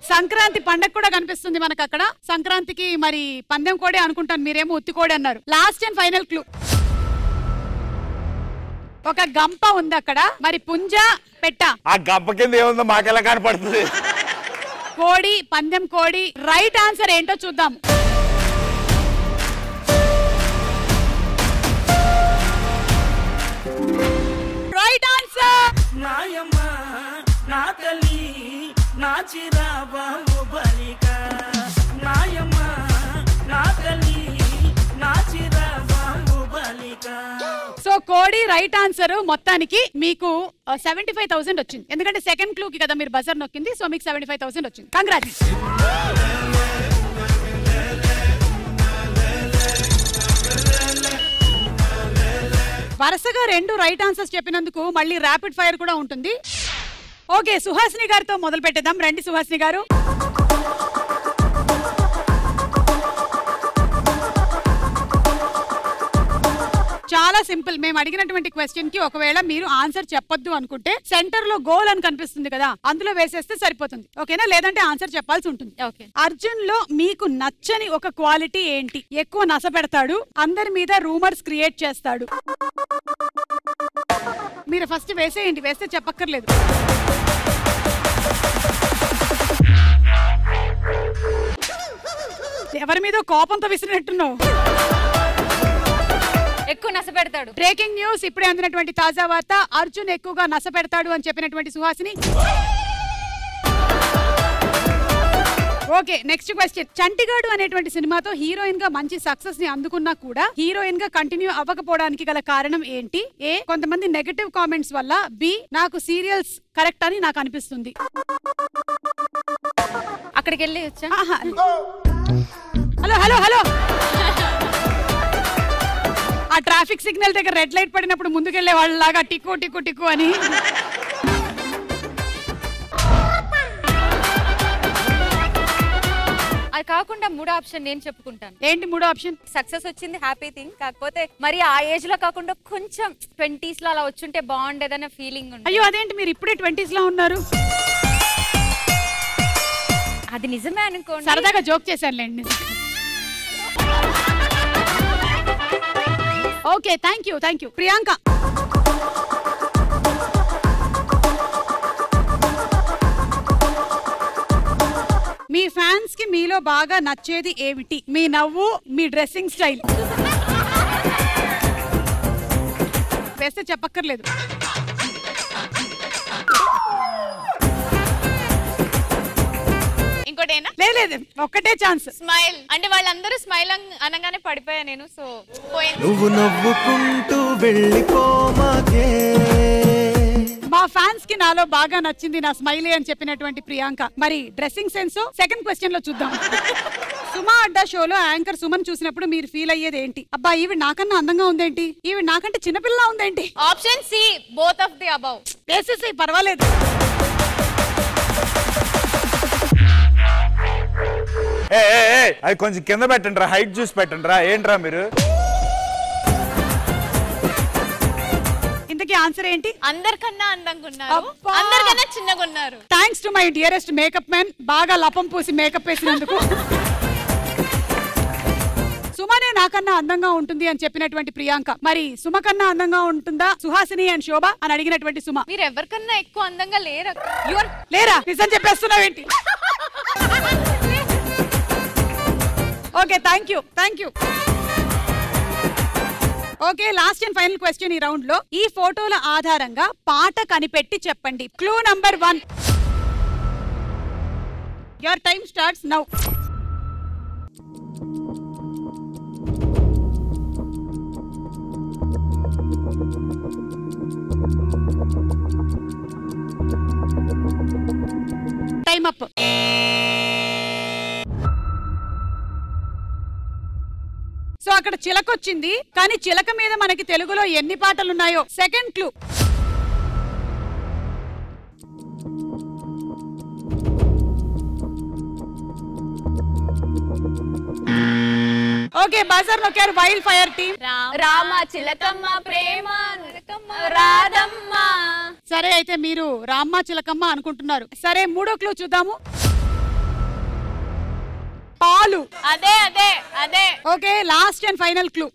సంక్రాంతి పండగ కూడా కనిపిస్తుంది మనకు అక్కడ. సంక్రాంతికి మరి పందెం కోడి అనుకుంటాను, మీరేమో ఉత్తి కోడి అన్నారు. లాస్ట్ అండ్ ఫైనల్ క్లూ, ఒక గంప ఉంది అక్కడ. మరి పుంజ, పెట్ట? ఆ గంప కింద ఏముందో మాకెలా కనపడుతుంది? కోడి, పందెం కోడి. రైట్ ఆన్సర్ ఏంటో చూద్దాం. Right answer. నాయమ్మ నా తల్లి నా చిరాబాబు బలిక. నాయమ్మ నా తల్లి నా చిరాబాబు బలిక. సో కోడి రైట్ ఆన్సర్. మొత్తానికి మీకు 75,000 వచ్చింది. ఎందుకంటే సెకండ్ క్లూకి కదా మీరు బజర్ నొక్కింది. సో మీకు 75,000 వచ్చింది. కంగ్రాట్యులేషన్స్. వరుసగా 2 రైట్ ఆన్సర్స్ చెప్పినందుకు మళ్ళీ ర్యాపిడ్ ఫైర్ కూడా ఉంటుంది. ఓకే, సుహాసిని గారితో మొదలు పెట్టేద్దాం. రండి సుహాసిని గారు. చాలా సింపుల్. మేము అడిగినటువంటి క్వశ్చన్ కి ఒకవేళ మీరు ఆన్సర్ చెప్పొద్దు అనుకుంటే సెంటర్ లో గోల్ అని కనిపిస్తుంది కదా, అందులో వేసేస్తే సరిపోతుంది. ఓకేనా? లేదంటే ఆన్సర్ చెప్పాల్సి ఉంటుంది. అర్జున్ లో మీకు నచ్చని ఒక క్వాలిటీ ఏంటి? ఎక్కువ నస పెడతాడు, అందరి మీద రూమర్స్ క్రియేట్ చేస్తాడు. మీరు ఫస్ట్ వేసేయండి, వేస్తే చెప్పక్కర్లేదు. ఎవరి మీద కోపంతో విసిరినట్టున్నావు. ఎక్కువ నస పెడతాడు. బ్రేకింగ్ న్యూస్, ఇప్పుడే అందినటువంటి తాజా వార్త. అర్జున్ ఎక్కువగా నస పెడతాడు అని చెప్పినటువంటి Suhasini. Okay, next question. Chantigadu అనేటువంటి సినిమాతో హీరోయిన్ గా మంచి సక్సెస్ ని అందుకున్నా కూడా హీరోయిన్ గా కంటిన్యూ అవ్వకపోవడానికి గల కారణం ఏంటి? ఏ, కొంతమంది నెగటివ్ కామెంట్స్ వల్ల. బి, నాకు సీరియల్స్ కరెక్ట్ అని నాకు అనిపిస్తుంది. అక్కడికి వెళ్ళి వచ్చా. హలో హలో హలో, ఆ ట్రాఫిక్ సిగ్నల్ దగ్గర రెడ్ లైట్ పడినప్పుడు ముందుకెళ్లే వాళ్ళలాగా టిక్కు టిక్కు టిక్కు అని. అది కాకుండా మూడో ఆప్షన్ నేను చెప్పుకుంటాను. ఏంటి మూడో ఆప్షన్? సక్సెస్ వచ్చింది, హ్యాపీ థింగ్. కాకపోతే మరి ఆ ఏజ్ లో కాకుండా కొంచెం 20s లో అలా వచ్చుంటే బాగుండేదన్న ఫీలింగ్ ఉంది. అయ్యో, అదేంటి మీరు ఇప్పుడే 20s లో ఉన్నారు? అది నిజమే అనుకోండి, సరదాగా జోక్ చేశానులేండి. Okay, thank you thank you. Priyanka, మీ ఫ్యాన్స్ కి మీలో బాగా నచ్చేది ఏమిటి? మీ నవ్వు, మీ డ్రెస్సింగ్ స్టైల్. వేస్తే చెప్పక్కర్లేదు. ఇంకోటేనా? లేదు, ఒక్కటే ఛాన్స్. స్మైల్. అంటే వాళ్ళందరూ స్మైల్ అనగానే పడిపోయా నేను. సో పోయింది. నువ్వు నవ్వుకుంటూ వెళ్ళిపోమాకే. మా ఫ్యాన్స్ కి నాలో బాగా నచ్చింది నా స్మైలీ అని చెప్పినటువంటి ప్రియాంక. మరి డ్రెస్సింగ్ సెన్స్ సెకండ్ క్వశ్చన్ లో చూద్దాం. సుమా అడ్డా షోలో యాంకర్ సుమన్ చూసినప్పుడు మీరు ఫీల్ అయ్యేది ఏంటి? అబ్బా, ఈవిడ నాకన్నా అందంగా ఉందేంటి, ఈవిడ నాకంటే చిన్నపిల్ల ఉందేంటి? Option C, both of the above. వేసేసి పర్వాలేదు. అది కొంచెం కింద పెట్టండి రా, హైట్ చూసి పెట్టండి రా. ఏంట్రా మీరు? ఇంతకీ ఆన్సర్ ఏంటి? అందరికన్నా అందంగా ఉన్నారు, అందరికన్నా చిన్నగా ఉన్నారు. Thanks to my dearest makeup man, బాగా లపం పూసి మేకప్ వేసినందుకు. సుమనే నాకన్నా అందంగా ఉంటుంది అని చెప్పినటువంటి ప్రియాంక, మరి సుమ కన్నా అందంగా ఉంటుందా సుహాసిని అండ్ శోభ అని అడిగినటువంటి సుమ. మీరు ఎవరికన్నా ఎక్కువ అందంగా లేరా? నిజం చెప్పేస్తున్నావేంటి? Okay, thank you. Okay, last and final question ఈ రౌండ్ లో. ఈ ఫోటోల ఆధారంగా పాట కనిపెట్టి చెప్పండి. Clue number 1. Your time starts now. Time up. So అక్కడ చిలక వచ్చింది, కానీ చిలక మీద మనకి తెలుగులో ఎన్ని పాటలు ఉన్నాయో. Second clue. ఓకే, బజర్ నొక్కారు వైల్డ్ ఫైర్ టీమ్. రామ చిలకమ్మ ప్రేమ రాధమ్మ. సరే, అయితే మీరు రామ్మ చిలకమ్మ అనుకుంటున్నారు. సరే, మూడో క్లూ చూద్దాము. పాలు. అదే. Okay, last and final clue.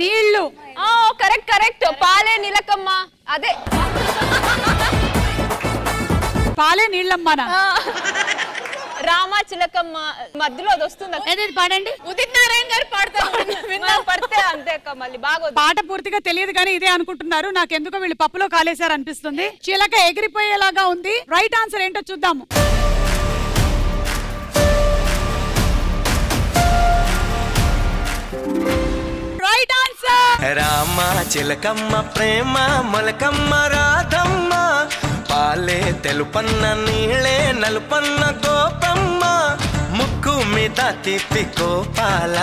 నీళ్లు. కరెక్ట్. పాలే నీలకమ్మ. అదే పాలే నీళ్ళమ్మనా? రామ చిలకమ్మ మధ్యలో అది వస్తుంది. ఏదేది పాడండి. ఉదిత్ నారాయణ గారు పాడతారు. పడితే అంతే అక్క, మళ్ళీ బాగా పాట పూర్తిగా తెలియదు కానీ ఇదే అనుకుంటున్నారు. నాకెందుకో వీళ్ళు పప్పులో కాలేశారు అనిపిస్తుంది. చిలక ఎగిరిపోయేలాగా ఉంది. రైట్ ఆన్సర్ ఏంటో చూద్దాము. Right answer. రామ చిలకమ్మ ప్రేమ మొలకమ్మ రాధమ్మ, పాలే తెలుపన్న నీళ్ళే నలుపన్న గోపమ్మ, ముక్కు మీద తిప్పి కోపాల,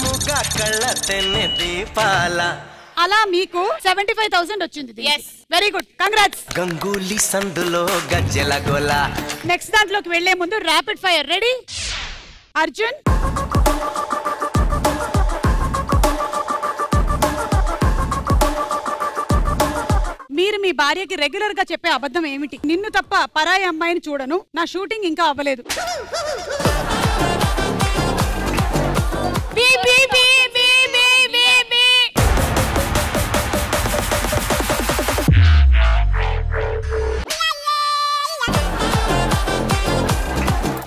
ముగ కళ్ళ తెన్నె దీపాల. అలా మీకు 75,000 వచ్చింది. Very good, congrats. గంగూలీ సందులో గజ్జెల గోల. నెక్స్ట్ దాంట్లోకి వెళ్లే ముందు ర్యాపిడ్ ఫైర్ రెడీ. అర్జున్, మీరు మీ భార్యకి రెగ్యులర్ గా చెప్పే అబద్ధం ఏమిటి? నిన్ను తప్ప పరాయి అమ్మాయిని చూడను, నా షూటింగ్ ఇంకా అవ్వలేదు.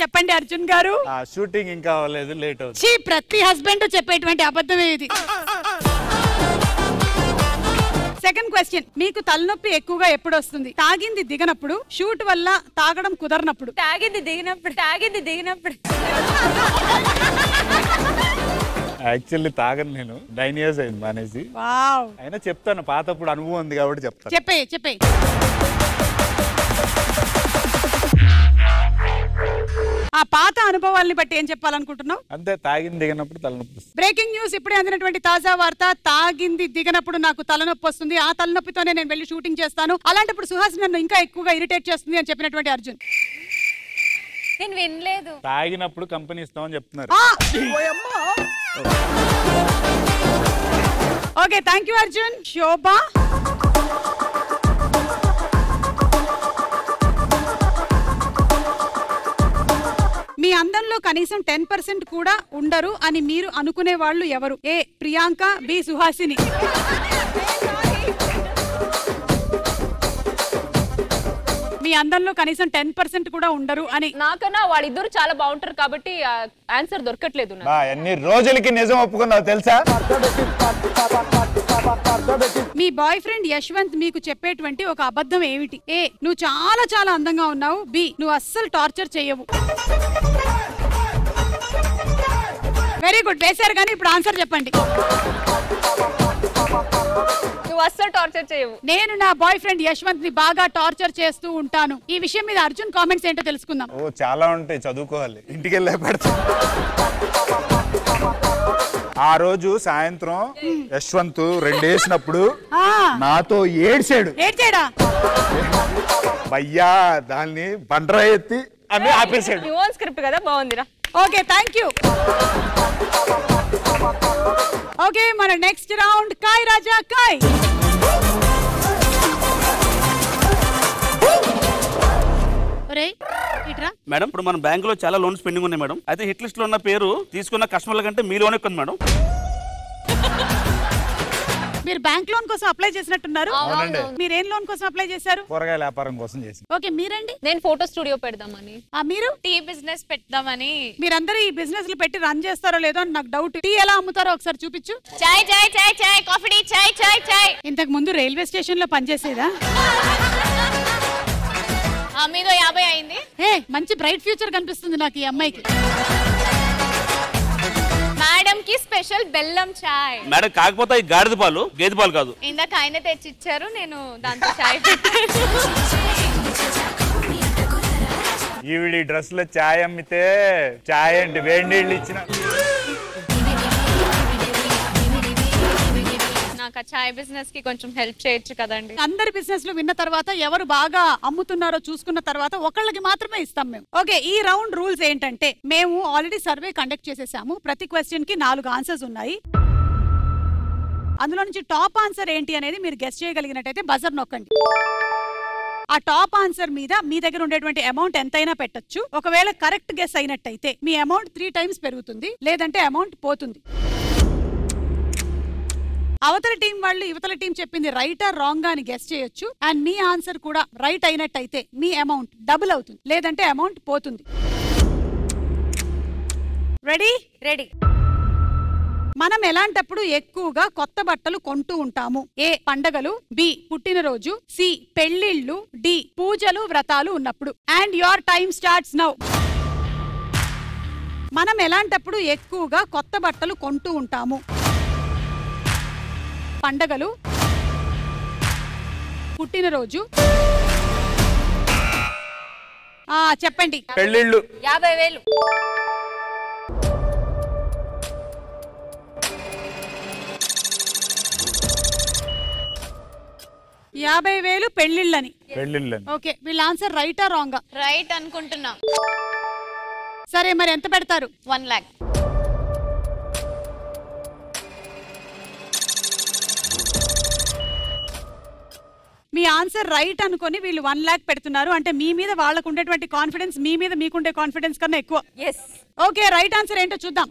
చెప్పండి అర్జున్ గారు. షూటింగ్ ఇంకా అవ్వలేదు, లేట్ అవుతుంది. ప్రతి హస్బెండ్ చెప్పేటువంటి అబద్ధమే ఇది. Second question. మీకు తలనొప్పి ఎక్కువగా ఎప్పుడు వస్తుంది? తాగింది దిగనప్పుడు, షూట్ వల్ల తాగడం కుదరనప్పుడు. తాగింది దిగినప్పుడు. యాక్చువల్లీ తాగను నేను, 9 years అయింది మానేసి. అయినా చెప్తాను, పాతప్పుడు అనుభవం ఉంది కాబట్టి చెప్తాను. చెప్పే. ఆ పాత అనుభవాల్ని బట్టి ఏం చెప్పాలనుకుంటున్నావు? అంతే, తాగింది దిగినప్పుడు తలనొప్పి. బ్రేకింగ్ న్యూస్, ఇప్పుడే అందినటువంటి తాజా వార్త. తాగింది దిగనప్పుడు నాకు తలనొప్పి వస్తుంది, ఆ తలనొప్పితోనే నేను వెళ్ళి షూటింగ్ చేస్తాను. అలాంటప్పుడు సుహాసిని నన్ను ఇంకా ఎక్కువగా ఇరిటేట్ చేస్తుంది అని చెప్పినటువంటి అర్జున్. నేను వినలేదు. తాగినప్పుడు కంపెనీ ఇస్తామని చెప్తున్నారు. Okay, thank you Arjun. Shobha, మీ అందంలో కనీసం 10% కూడా ఉండరు అని మీరు అనుకునే వాళ్ళు ఎవరు? ఏ ప్రియాంక, బి సుహాసిని. మీ అందంలో కనీసం 10% కూడా ఉండరు అని. నాకన్నా వాళ్ళిద్దరు చాలా బాగుంటారు కాబట్టి ఆన్సర్ దొరకట్లేదు. ఎన్ని రోజులకి నిజం ఒప్పుకున్నావు తెలుసా? మీ బాయ్ ఫ్రెండ్ యశ్వంత్ మీకు చెప్పేటువంటి ఒక అబద్ధం ఏమిటి? ఏ నువ్వు చాలా చాలా అందంగా ఉన్నావు, బి నువ్వు అస్సలు టార్చర్ చేయవు. వెరీ గుడ్, వేశారు కానీ ఇప్పుడు ఆన్సర్ చెప్పండి. నువ్వు అస్సలు టార్చర్ చేయవు. నేను నా బాయ్ ఫ్రెండ్ యశ్వంత్ ని బాగా టార్చర్ చేస్తూ ఉంటాను. ఈ విషయం మీద అర్జున్ కామెంట్స్ ఏంటో తెలుసుకుందాం. చాలా ఉంటాయి, చదువుకోవాలి, ఇంటికి వెళ్ళే పెడతా. ఆ రోజు సాయంత్రం యశ్వంత్ 2 వేసినప్పుడు నాతో ఏడ్చాడా? భయ్యా దాన్ని బండరా ఎత్తి అని ఆపేసాడు. స్క్రిప్ట్ కదా, బాగుందిరా. Okay, thank you. ఓకే, మన నెక్స్ట్ రౌండ్ కాయ్ రాజా కాయ్. ఒరేయ్, ఈ ఇట్రా. మేడం ఇప్పుడు మన బ్యాంక్ లో చాలా లోన్స్ పెండింగ్ ఉన్నాయి మేడం. అయితే హిట్ లిస్ట్ లో ఉన్న పేరు తీసుకున్న కస్టమర్ల కంటే మీ లోన్ ఎక్కువ మేడం. మీరు బ్యాంక్ లోన్ కోసం అప్లై చేసినట్టున్నారు. మీరు ఏం లోన్ కోసం అప్లై చేశారు? కూరగాయల వ్యాపారం కోసం చేసి. ఓకే, మీరండి? నేను ఫోటో స్టూడియో పెడదామని. మీరు? టీ బిజినెస్ పెడదామని. మీరందరూ ఈ బిజినెస్ లు పెట్టి రన్ చేస్తారో లేదో అని నాకు డౌట్. టీ ఎలా అమ్ముతారో ఒకసారి చూపించు. చాయ్ చాయ్ చాయ్ చాయ్, కాఫీ టీ, చాయ్ చాయ్ చాయ్. ఇంతకు ముందు రైల్వే స్టేషన్ లో పనిచేసేదా? మీదో 50 అయింది. మంచి బ్రైట్ ఫ్యూచర్ కనిపిస్తుంది నాకు ఈ అమ్మాయికి. మేడం కి స్పెషల్ బెల్లం చాయ్. మేడం కాకపోతే ఈ గాడిద పాలు గేదె పాలు కాదు. ఇందాక ఆయన తెచ్చి ఇచ్చారు, నేను దాంతో చాయ్. ఈవిడి డ్రెస్ లో చాయ్ అమ్మితే చాయ్ అంటే వేడి నీళ్ళు ఇచ్చిన. నాకు ఆ చాయ్ బిజినెస్ కి కొంచెం హెల్ప్ చేయొచ్చు కదండి. అందరి బిజినెస్ లు విన్న తర్వాత ఎవరు బాగా అమ్ముతున్నారో చూసుకున్న తర్వాత ఒకళ్ళకి మాత్రమే ఇస్తాం మేము. ఓకే, ఈ రౌండ్ రూల్స్ ఏంటంటే మేము ఆల్రెడీ సర్వే కండక్ట్ చేసేసాము. ప్రతి క్వశ్చన్ కి 4 ఆన్సర్స్ ఉన్నాయి. అందులో నుంచి టాప్ ఆన్సర్ ఏంటి అనేది మీరు గెస్ చేయగలిగినట్టయితే బజర్ నొక్కండి. ఆ టాప్ ఆన్సర్ మీద మీ దగ్గర ఉండేటువంటి అమౌంట్ ఎంతైనా పెట్టొచ్చు. ఒకవేళ కరెక్ట్ గెస్ అయినట్టయితే మీ అమౌంట్ 3 టైమ్స్ పెరుగుతుంది, లేదంటే అమౌంట్ పోతుంది. అవతల టీం వాళ్ళు యువతల టీం చెప్పింది రైట్ ఆర్ రాంగ్ అని గెస్ చేయొచ్చు. అండ్ మీ ఆన్సర్ కూడా రైట్ అయినట్టయితే మీ అమౌంట్ డబుల్ అవుతుంది, లేదంటే అమౌంట్ పోతుంది. రెడీ? రెడీ. మనం ఎలాంటప్పుడు ఎక్కువగా కొత్త బట్టలు కొంటూ ఉంటాము? ఏ పండగలు, బి పుట్టినరోజు, సి పెళ్లిళ్ళు, డి పూజలు వ్రతాలు ఉన్నప్పుడు. And your time starts now. మనం ఎలాంటప్పుడు ఎక్కువగా కొత్త బట్టలు కొంటూ ఉంటాము? పండగలు, పుట్టినరోజు, చెప్పండి. పెళ్లిళ్ళు. 50,000. పెళ్లిళ్ళని. పెళ్లిళ్ళని. ఓకే, వీళ్ళ ఆన్సర్ రైటా రాంగా? రైట్ అనుకుంటున్నా. సరే, మరి ఎంత పెడతారు? 1 lakh. మీ ఆన్సర్ రైట్ అనుకొని వీళ్ళు 1 lakh పెడుతున్నారు. అంటే మీ మీద వాళ్ళకు ఉండేటువంటి కాన్ఫిడెన్స్ మీ మీద మీకుండే కాన్ఫిడెన్స్ కన్నా ఎక్కువ. ఓకే, రైట్ ఆన్సర్ ఏంటో చూద్దాం.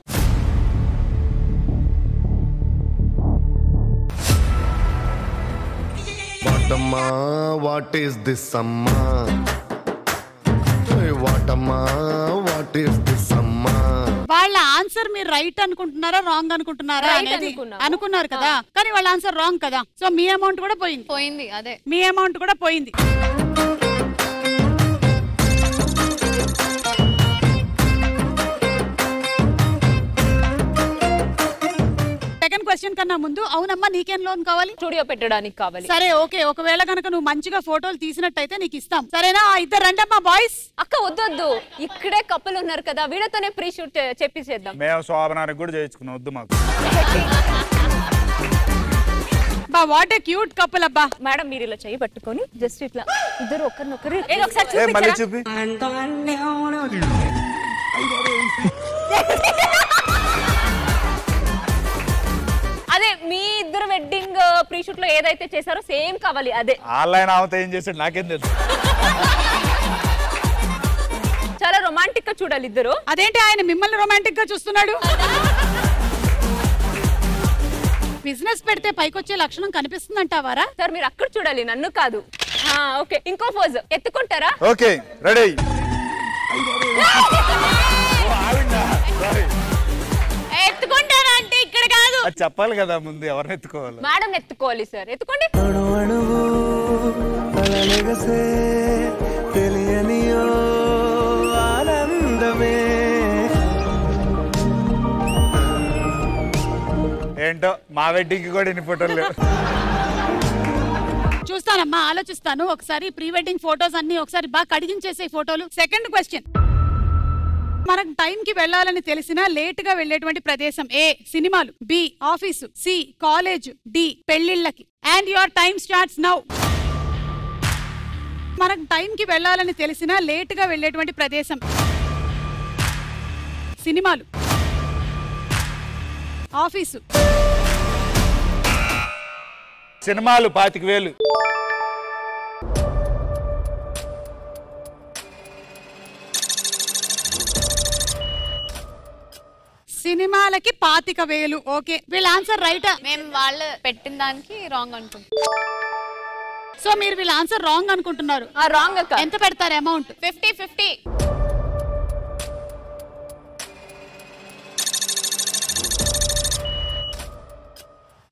వాటమ్మా వాట్ ఈస్ దిస్ అమ్మా? వాటమ్మా వాట్ ఈస్ దిస్ అమ్మా? వాళ్ళ ఆన్సర్ మీరు రైట్ అనుకుంటున్నారా రాంగ్ అనుకుంటున్నారా అనేది అనుకున్నారు కదా, కానీ వాళ్ళ ఆన్సర్ రాంగ్ కదా. సో మీ అమౌంట్ కూడా పోయింది. అదే మీ అమౌంట్ కూడా పోయింది. సెకండ్ క్వశ్చన్ కన్నా ముందు, అవునమ్మా నీకేం లోన్ కావాలి? స్టూడియో పెట్టడానికి కావాలి. సరే, ఓకే, ఒకవేళ కనుక నువ్వు మంచిగా ఫోటోలు తీసినట్టయితే నీకు ఇస్తాం. సరేనా? ఇద్దరు రండమ్మా బాయ్స్. అక్క వద్దొద్దు, ఇక్కడే కప్పులు ఉన్నారు కదా, వీళ్ళతోనే ప్రీ షూట్ చెప్పిసేద్దాం. మేము శోభనానికి కూడా చేయించుకున్నాం, వద్దు మాకు. వాట్ ఏ క్యూట్ కపుల్ అబ్బా. మేడం మీరు ఇలా చేయి పట్టుకొని జస్ట్ ఇట్లా ఇద్దరు ఒకరినొకరు ఒకసారి చూపి. అదే మీ ఇద్దరు వెడ్డింగ్ ప్రీ షూట్ లో ఏదైతే చేశారో సేమ్ కావాలి అదే. ఆన్లైన్ అవత ఏం చేశాడు నాకేం తెలుసు. చాలా రొమాంటిక్ గా చూడాలి ఇద్దరు. అదేంటి ఆయన మిమ్మల్ని రొమాంటిక్ గా చూస్తున్నాడు? బిజినెస్ పెడితే పైకొచ్చే లక్షణం కనిపిస్తుందంటావారా? సార్ మీరు అక్కడ చూడాలి, నన్ను కాదు. ఓకే, ఇంకో పోజ్ ఎత్తుకుంటారా? Okay, ready. ఎత్తుకుంటారా అంటే ఇక్కడ కాదు, అది చెప్పాలి కదా ముందు ఎవరిని ఎత్తుకోవాలి. Madam ఎత్తుకోవాలి sir, ఎత్తుకోండి. ఏంటో మా వెడ్డింగ్ కూడా ఇన్ని ఫోటోలు లేవు. చూస్తానమ్మా, ఆలోచిస్తాను. ఒకసారి ప్రీ వెడ్డింగ్ ఫోటోస్ అన్ని ఒకసారి బాగా కడిగించేసే ఫోటోలు. సెకండ్ క్వశ్చన్, మనకు టైం కి వెళ్ళాలని తెలిసినా లేట్ గా వెళ్ళేటువంటి ప్రదేశం? ఏ సినిమాలు, B office, C college, D పెళ్లిళ్ళకి. And your time starts now. మనకు టైం కి వెళ్ళాలని తెలిసినా లేట్ గా వెళ్ళేటువంటి ప్రదేశం? సినిమాలు, ఆఫీసు. సినిమాలు 25,000. సినిమాలకి 25,000. ఓకే, వీళ్ళ ఆన్సర్ రైటా? మేము వాళ్ళు పెట్టిన దానికి రాంగ్ అనుకుంటున్నాం. సో మీరు వీళ్ళ ఆన్సర్ రాంగ్ అనుకుంటున్నారు. రాంగ్ అక్క. ఎంత పెడతారు అమౌంట్? 50-50.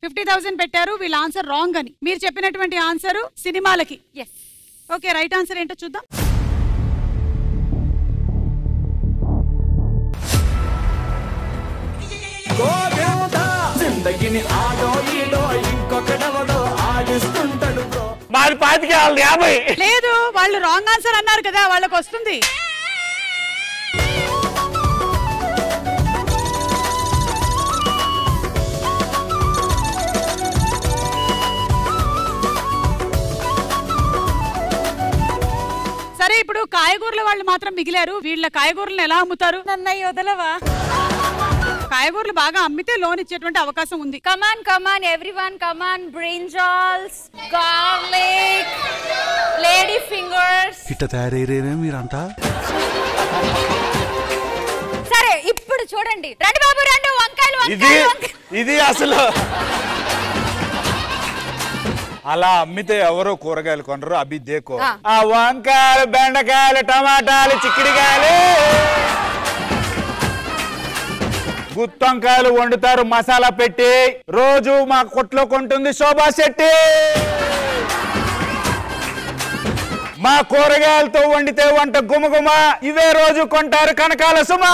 50,000 పెట్టారు. వీళ్ళ ఆన్సర్ రాంగ్ అని. మీరు చెప్పినటువంటి ఆన్సర్ సినిమాలకి. ఓకే, రైట్ ఆన్సర్ ఏంటో చూద్దాం. లేదు, వాళ్ళు రాంగ్ ఆన్సర్ అన్నారు కదా, వాళ్ళకి వస్తుంది. సరే, ఇప్పుడు కాయగూరల వాళ్ళు మాత్రం మిగిలారు. వీళ్ళ కాయగూరలను ఎలా అమ్ముతారు? నన్నయ్య వదలవా? కాయగూరలు బాగా అమ్మితే లోన్ ఇచ్చేటువంటి అవకాశం ఉంది. Come on everyone, come on. Brinjals, garlic, lady fingers. ఇట్ట తయారయ్యేనే మీరంతా. సరే, ఇప్పుడు చూడండి. రండి బాబు, రండి. వంకాయలు, ఇది అసలు అలా అమ్మితే ఎవరో కూరగాయలు కొనరు. అభి దేకో, ఆ వంకాయలు, బెండకాయలు, టమాటాలు, చిక్కుడుకాయలు, గుత్తొంకాయలు వండుతారు మసాలా పెట్టి. రోజు మా కొట్లో కొంటుంది శోభా శెట్టి. మా కూరగాయలతో వండితే వంట గుమగుమ. ఇవే రోజు కొంటారు కనకాల సుమా.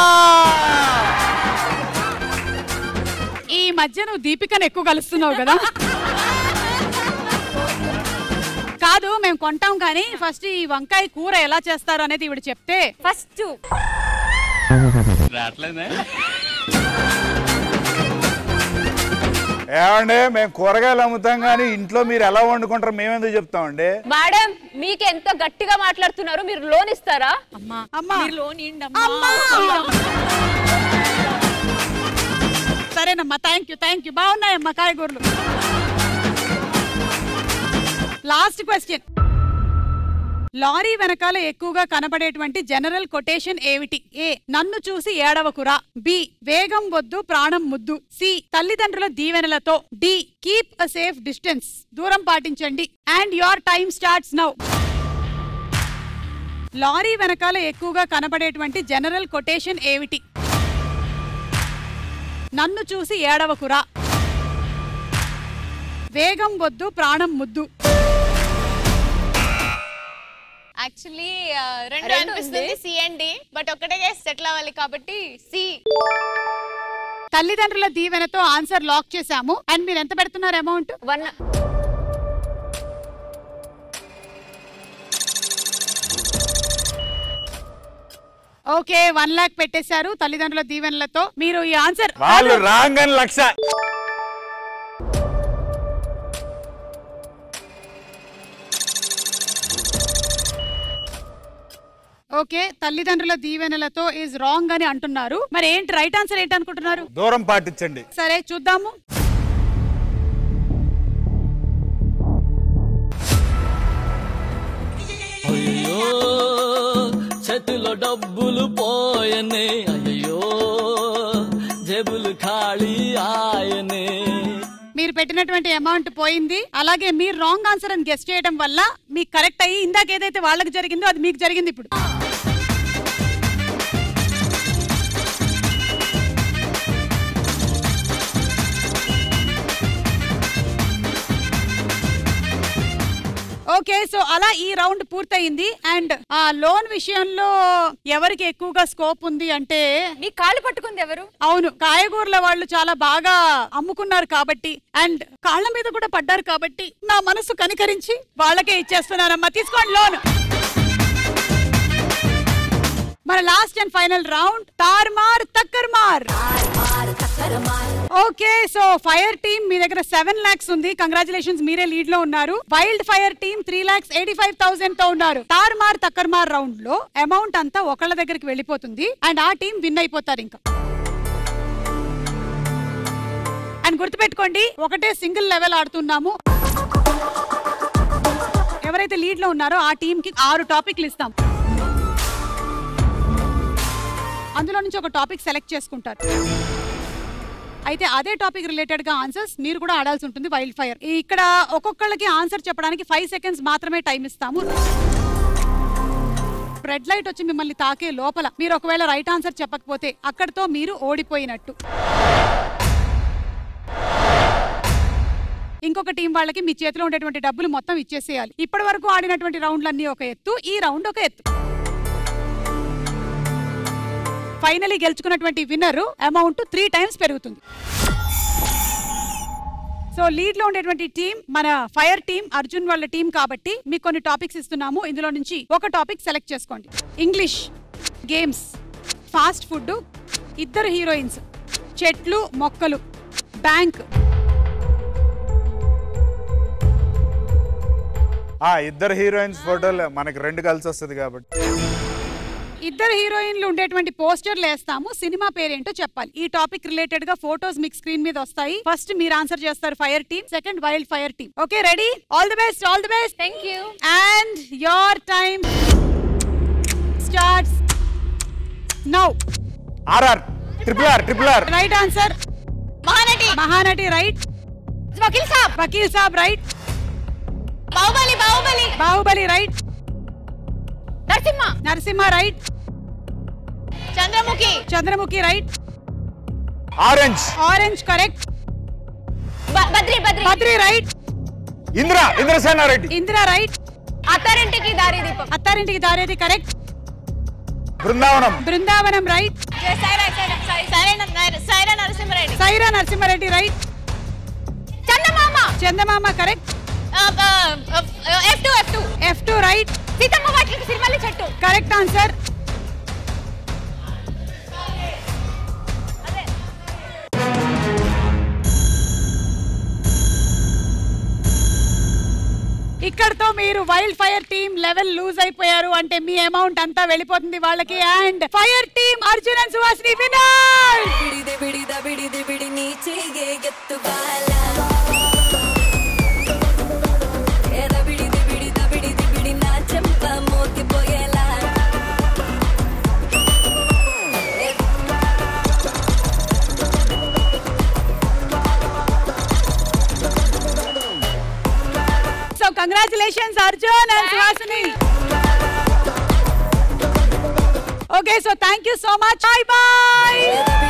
ఈ మధ్య నువ్వు దీపికను ఎక్కువ కలుస్తున్నావు కదా. కాదు, మేము కొంటాం కానీ ఫస్ట్ ఈ వంకాయ కూర ఎలా చేస్తారు అనేది ఇవిడ చెప్తే. ఫస్ట్ ఏమండి, మేము కూరగాయలు అమ్ముతాం కానీ ఇంట్లో మీరు ఎలా వండుకుంటారు మేమెందుకు చెప్తామండి? మేడం, మీకు ఎంత గట్టిగా మాట్లాడుతున్నారు. మీరు లోన్ ఇస్తారా? సరేనమ్మా, థ్యాంక్ యూ. బాగున్నాయమ్మా కాయగూరలు. Last question. లారీ వెనకాల ఎక్కువగా కనబడేటువంటి జనరల్ కొటేషన్ ఏమిటి? ఏ, నన్ను చూసి ఏడవకురా. బి, వేగం వద్దు ప్రాణం ముద్దు. సి, తల్లిదండ్రుల దీవెనలతో. D, keep a safe distance, దూరం పాటించండి. And your time starts now. Lorry వెనకాల ఎక్కువగా కనబడేటువంటి జనరల్ కొటేషన్ ఏమిటి? నన్ను చూసి ఏడవకురా, వేగం వద్దు ప్రాణం ముద్దు. యాక్చువల్లీ రెండు అనిపిస్తుంది, సి అండ్ డి. బట్ ఒకటే గెస్ సెటిల్ అవ్వాలి కాబట్టి సి. తల్లిదండ్రుల దీవెనతో ఆన్సర్ లాక్ చేశాము. అండ్ మీరు ఎంత పెడుతున్నారు అమౌంట్? 1. ఓకే, 1 లాక్ పెట్టేశారు తల్లిదండ్రుల దీవెనలతో. మీరు ఈ ఆన్సర్ వాళ్ళు రాంగ్ అని 1,00,000. ఓకే, తల్లిదండ్రుల దీవెనలతో ఈజ్ రాంగ్ అని అంటున్నారు. మరి ఏంటి రైట్ ఆన్సర్ ఏంటి అనుకుంటున్నారు? దూరం పాటించండి. సరే, చూద్దాము. చేతిలో డబ్బులు పోయనే, అయ్యో జేబులు ఖాళీ ఆయనే. మీరు పెట్టినటువంటి అమౌంట్ పోయింది. అలాగే మీరు రాంగ్ ఆన్సర్ అని గెస్ చేయడం వల్ల మీకు కరెక్ట్ అయ్యి ఇందాక ఏదైతే వాళ్ళకి జరిగిందో అది మీకు జరిగింది ఇప్పుడు. ఓకే, సో అలా ఈ రౌండ్ పూర్తయింది. అండ్ ఆ లోన్ విషయంలో ఎవరికి ఎక్కువగా స్కోప్ ఉంది అంటే, నీ కాళ్ళు పట్టుకుంది ఎవరు? అవును, కాయగూరల వాళ్ళు చాలా బాగా అమ్ముకున్నారు కాబట్టి అండ్ కాళ్ళ మీద కూడా పడ్డారు కాబట్టి నా మనసు కనికరించి వాళ్ళకే ఇచ్చేస్తున్నానమ్మా. తీసుకోండి లోన్. మన last and final round Thaarmaar Thakkarmaar. Okay, so fire team మీ దగ్గర 7 lakhs ఉంది. కంగ్రాచులేషన్స్, మీరే లీడ్ లో ఉన్నారు. వైల్డ్ ఫైర్ టీమ్ 3,85,000 తో ఉన్నారు. తార్మార్ తక్కర్మార్ రౌండ్ లో అమౌంట్ అంతా ఒకళ్ళ దగ్గరికి వెళ్ళిపోతుంది అండ్ ఆ టీం విన్ అయిపోతారు. ఇంకా అండ్ గుర్తుపెట్టుకోండి, ఒకటే సింగిల్ లెవెల్ ఆడుతున్నాము. ఎవరైతే లీడ్ లో ఉన్నారో ఆ టీం కి 6 టాపిక్లు ఇస్తాం. అందులో నుంచి ఒక టాపిక్ సెలెక్ట్ చేసుకుంటారు. అయితే అదే టాపిక్ రిలేటెడ్ గా ఆన్సర్స్ మీరు కూడా ఆడాల్సి ఉంటుంది వైల్డ్ ఫైర్. ఇక్కడ ఒక్కొక్కళ్ళకి ఆన్సర్ చెప్పడానికి 5 seconds మాత్రమే టైం ఇస్తాము. రెడ్ లైట్ వచ్చి మిమ్మల్ని తాకే లోపల మీరు ఒకవేళ రైట్ ఆన్సర్ చెప్పకపోతే అక్కడితో మీరు ఓడిపోయినట్టు. ఇంకొక టీం వాళ్ళకి మీ చేతిలో ఉండేటువంటి డబ్బులు మొత్తం ఇచ్చేసేయాలి. ఇప్పటి వరకు ఆడినటువంటి రౌండ్లన్నీ ఒక ఎత్తు, ఈ రౌండ్ ఒక ఎత్తు. ఫైనలీ గెలుచుకున్నటువంటి విన్నర్ అమౌంట్ 3 times పెరుగుతుంది. సో లీడ్ లో ఉండేటువంటి టీం మన ఫైర్ టీం, అర్జున్ వాళ్ళ టీం కాబట్టి మీకు కొన్ని టాపిక్స్ ఇస్తున్నాము. ఇందులో నుంచి ఒక టాపిక్ సెలెక్ట్ చేసుకోండి. English, games, fast food, 2 heroines, చెట్లు మొక్కలు, బ్యాంక్. 2 హీరోయిన్స్ ఫోటోలు మనకి 2 కలిసి వస్తుంది కాబట్టి 2 హీరోయిన్లు ఉండేటువంటి పోస్టర్లు వేస్తాము. సినిమా పేరేంటో చెప్పాలి. ఈ టాపిక్ రిలేటెడ్ గా ఫోటోస్ మీకు స్క్రీన్ మీద వస్తాయి. ఫస్ట్ మీరు ఆన్సర్ చేస్తారు fire team, second wild fire team. Okay, ready? All the best, all the best. Thank you. And your time starts now. R R, triple R. Right answer. Mahanati right. Vakeel Saab right. Baahubali right. Narasimha right. Chandramukhi right. Orange correct. Badri right. Indra right. Attarintiki Daredi correct. Brindavanam right. Sye Raa Narasimha Reddy right. Chandamama correct. F2 right. చెట్టు correct answer. ఇక్కడతో మీరు wild fire team level lose అయిపోయారు. అంటే మీ amount అంతా వెళ్ళిపోతుంది వాళ్ళకి. And fire team Arjun and Suhasini winner. Congratulations Arjun and Suhasini. Okay, so thank you so much. Bye bye.